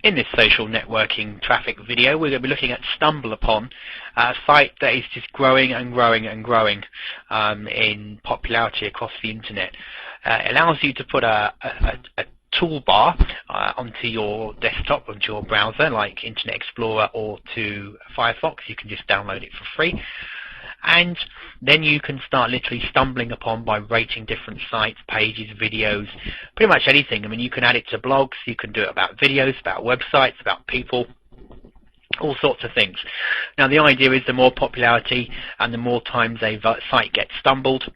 In this social networking traffic video, we're going to be looking at StumbleUpon, a site that is just growing and growing and growing in popularity across the internet. It allows you to put a toolbar onto your desktop, onto your browser, like Internet Explorer or to Firefox. You can just download it for free. And then you can start literally stumbling upon by rating different sites, pages, videos, pretty much anything. I mean, you can add it to blogs, you can do it about videos, about websites, about people, all sorts of things. Now, the idea is the more popularity and the more times a site gets stumbled,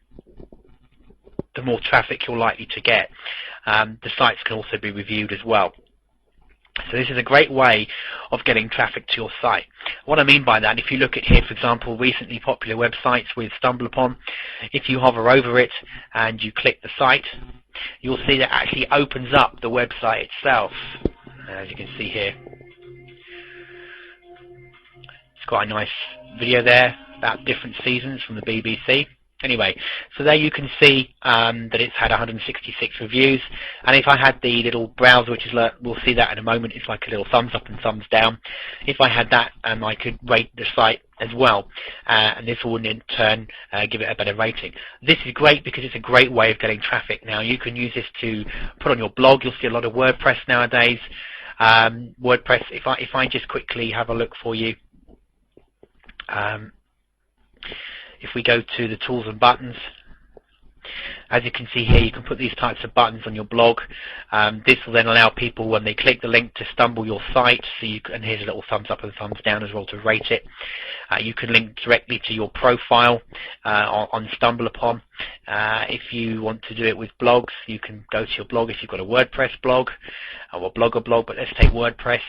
the more traffic you're likely to get. The sites can also be reviewed as well. So this is a great way of getting traffic to your site. What I mean by that, if you look at here, for example, recently popular websites with StumbleUpon, if you hover over it and you click the site, you'll see that it actually opens up the website itself, as you can see here. It's quite a nice video there about different seasons from the BBC. Anyway, so there you can see that it's had 166 reviews, and if I had the little browser, which is, we'll see that in a moment, it's like a little thumbs up and thumbs down. If I had that, I could rate the site as well, and this will in turn give it a better rating. This is great because it's a great way of getting traffic. Now, you can use this to put on your blog. You'll see a lot of WordPress nowadays. WordPress, if I just quickly have a look for you, if we go to the tools and buttons, as you can see here, you can put these types of buttons on your blog. This will then allow people, when they click the link, to stumble your site. So you can, and here's a little thumbs up and thumbs down as well to rate it. You can link directly to your profile on StumbleUpon. If you want to do it with blogs, you can go to your blog. If you've got a WordPress blog or a Blogger blog, but let's take WordPress,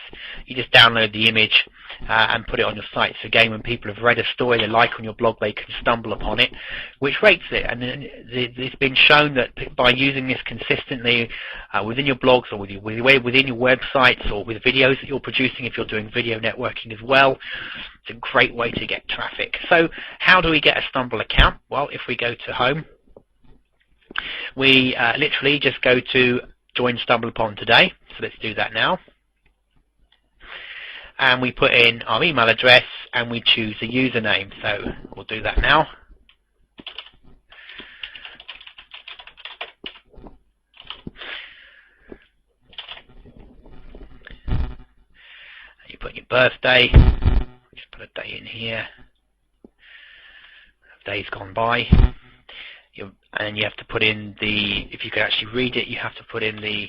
you just download the image and put it on your site. So again, when people have read a story they like on your blog, they can stumble upon it, which rates it. And it's been shown that by using this consistently within your blogs or within your websites or with videos that you're producing, if you're doing video networking as well, it's a great way to get traffic. So how do we get a Stumble account? Well, if we go to home, we literally just go to join StumbleUpon today. So let's do that now. And we put in our email address and we choose a username. So we'll do that now. You put your birthday, just put a day in here, days gone by, and you have to put in the, if you could actually read it, you have to put in the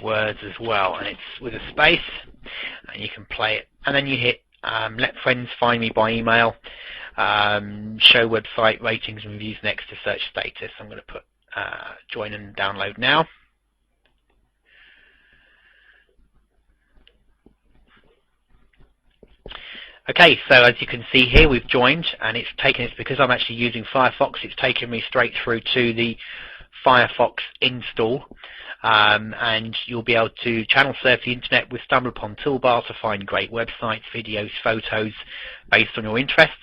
words as well, and it's with a space, and you can play it, and then you hit let friends find me by email, show website ratings and reviews next to search status. I'm going to put join and download now. Okay, so as you can see here, we've joined, and it's taken, it's because I'm actually using Firefox, it's taken me straight through to the Firefox install, and you'll be able to channel surf the internet with StumbleUpon toolbar to find great websites, videos, photos based on your interests.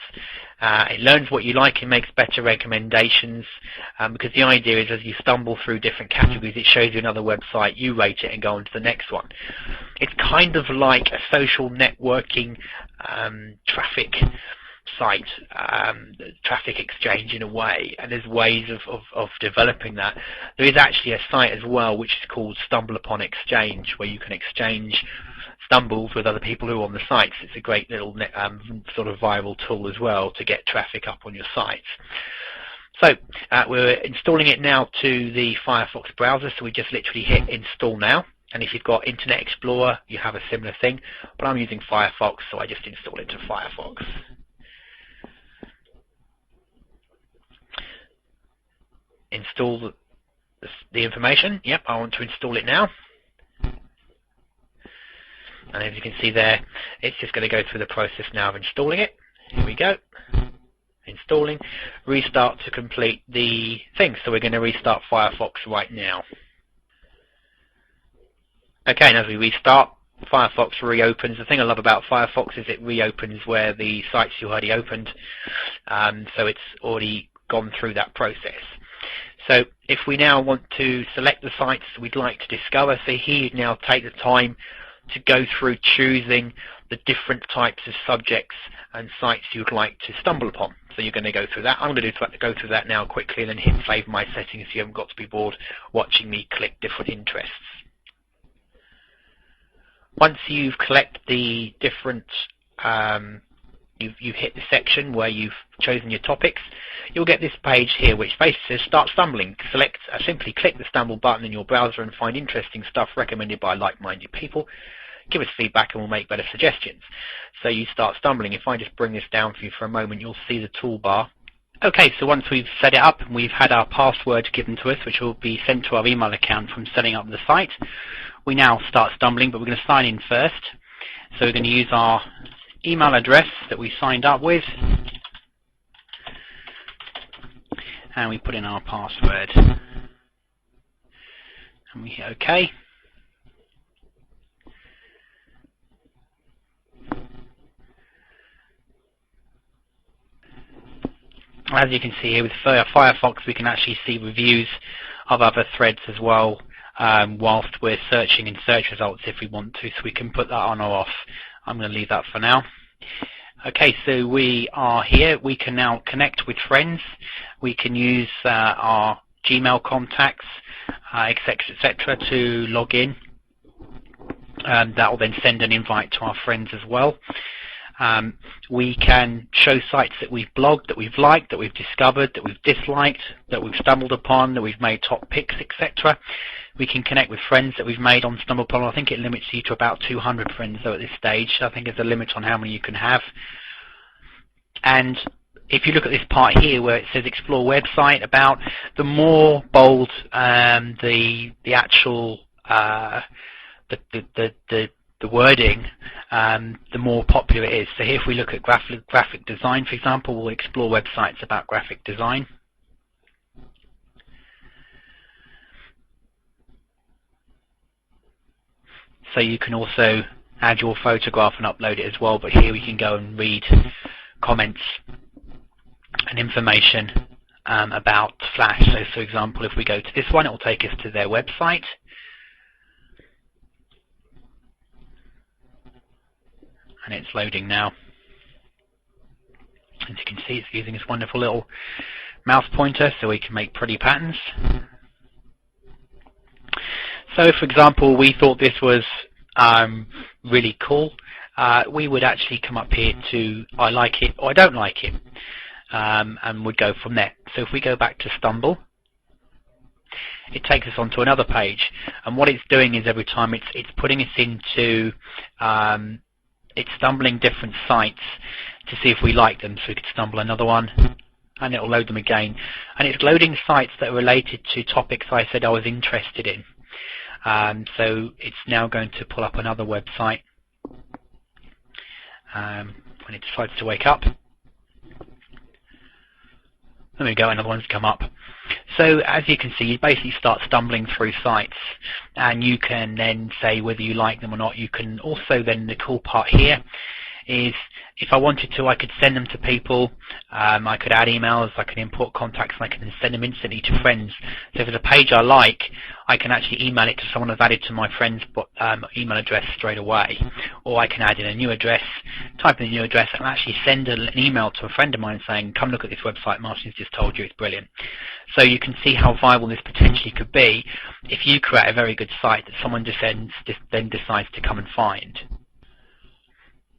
It learns what you like and makes better recommendations, because the idea is as you stumble through different categories, it shows you another website, you rate it and go on to the next one. It's kind of like a social networking traffic site, traffic exchange in a way, and there's ways of developing that. There is actually a site as well which is called StumbleUpon Exchange, where you can exchange stumbles with other people who are on the sites. It's a great little sort of viral tool as well to get traffic up on your sites. So we're installing it now to the Firefox browser, so we just literally hit install now. And if you've got Internet Explorer, you have a similar thing, but I'm using Firefox, so I just install it to Firefox. Install the information. Yep, I want to install it now. And as you can see there, it's just going to go through the process now of installing it. Here we go. Installing. Restart to complete the thing. So we're going to restart Firefox right now. Okay, and as we restart, Firefox reopens. The thing I love about Firefox is it reopens where the sites you already opened. So it's already gone through that process. So if we now want to select the sites we'd like to discover, so here you now take the time to go through choosing the different types of subjects and sites you'd like to stumble upon. So you're going to go through that. I'm going to go through that now quickly and then hit save my settings so you haven't got to be bored watching me click different interests. Once you've collected the different, you've hit the section where you've chosen your topics, you'll get this page here which basically says Start Stumbling. Simply click the Stumble button in your browser and find interesting stuff recommended by like-minded people. Give us feedback and we'll make better suggestions. So you start stumbling. If I just bring this down for you for a moment, you'll see the toolbar. Okay, so once we've set it up and we've had our password given to us, which will be sent to our email account from setting up the site, we now start stumbling, but we're going to sign in first. So we're going to use our email address that we signed up with, and we put in our password, and we hit OK. As you can see here with Firefox, we can actually see reviews of other threads as well whilst we're searching in search results if we want to, so we can put that on or off. I'm going to leave that for now. Okay, so we are here. We can now connect with friends. We can use our Gmail contacts, etc., to log in. That will then send an invite to our friends as well. We can show sites that we've blogged, that we've liked, that we've discovered, that we've disliked, that we've stumbled upon, that we've made top picks, etc. We can connect with friends that we've made on StumbleUpon. I think it limits you to about 200 friends though at this stage. I think there's a limit on how many you can have. And if you look at this part here where it says explore website, about, the more bold the actual the wording, the more popular it is. So here if we look at graphic design, for example, we'll explore websites about graphic design. So you can also add your photograph and upload it as well, but here we can go and read comments and information about Flash. So for example, if we go to this one, it will take us to their website. And it's loading now. As you can see, it's using this wonderful little mouse pointer so we can make pretty patterns. So for example, we thought this was really cool. We would actually come up here to I like it or I don't like it, and would go from there. So if we go back to Stumble, it takes us onto another page, and what it's doing is every time it's putting us into it's stumbling different sites to see if we like them. So we could stumble another one and it will load them again, and it's loading sites that are related to topics I said I was interested in. So it's now going to pull up another website when it decides to wake up. There we go, another one's come up. So as you can see, you basically start stumbling through sites, and you can then say whether you like them or not. You can also then, the cool part here is if I wanted to, I could send them to people. I could add emails, I can import contacts, and I can send them instantly to friends. So if there's a page I like, I can actually email it to someone I've added to my friend's email address straight away. Or I can add in a new address, type in a new address, and actually send an email to a friend of mine saying, come look at this website Martin's just told you, it's brilliant. So you can see how viable this potentially could be if you create a very good site that someone then decides to come and find.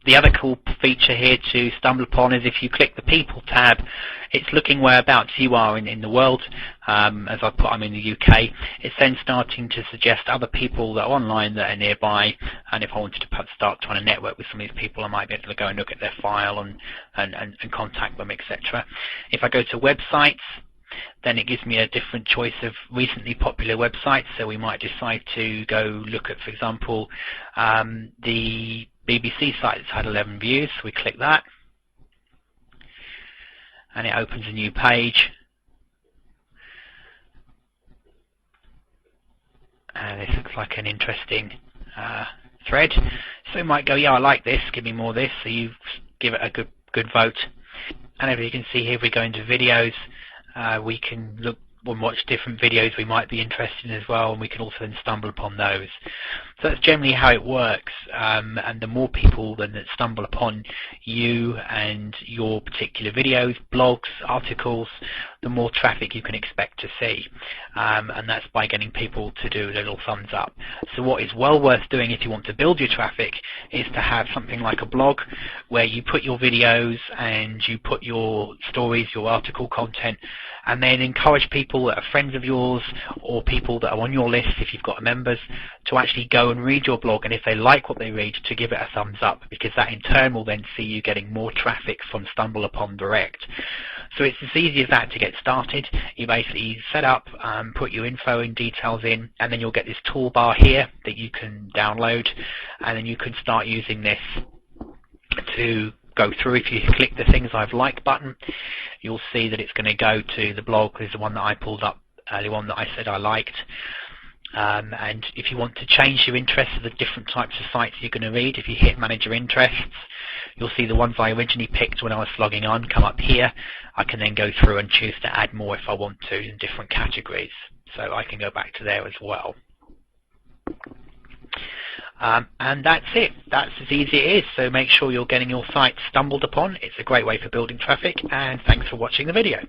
The other cool feature here to stumble upon is if you click the People tab, it's looking whereabouts you are in the world. As I put, I'm in the UK. It's then starting to suggest other people that are online that are nearby, and if I wanted to start trying to network with some of these people, I might be able to go and look at their file and contact them, etc. If I go to websites, then it gives me a different choice of recently popular websites. So we might decide to go look at, for example, the BBC site that's had 11 views. So we click that, and it opens a new page. And this looks like an interesting thread. So we might go, yeah, I like this, give me more of this. So you give it a good vote. And as you can see here, if we go into videos, we can watch different videos we might be interested in as well, and we can also then stumble upon those. So that's generally how it works, and the more people that stumble upon you and your particular videos, blogs, articles, the more traffic you can expect to see, and that's by getting people to do a little thumbs up. So what is well worth doing if you want to build your traffic is to have something like a blog where you put your videos and you put your stories, your article content, and then encourage people that are friends of yours or people that are on your list, if you've got members, to actually go and read your blog, and if they like what they read, to give it a thumbs up, because that in turn will then see you getting more traffic from StumbleUpon direct. So it's as easy as that to get started. You basically set up, put your info and details in, and then you'll get this toolbar here that you can download, and then you can start using this to go through. If you click the things I've liked button, you'll see that it's going to go to the blog. Is the one that I pulled up, the one that I said I liked. And if you want to change your interests to the different types of sites you're going to read, if you hit manage your interests, you'll see the ones I originally picked when I was logging on come up here. I can then go through and choose to add more if I want to in different categories. So I can go back to there as well. And that's it. That's as easy as it is. So make sure you're getting your site stumbled upon. It's a great way for building traffic, and thanks for watching the video.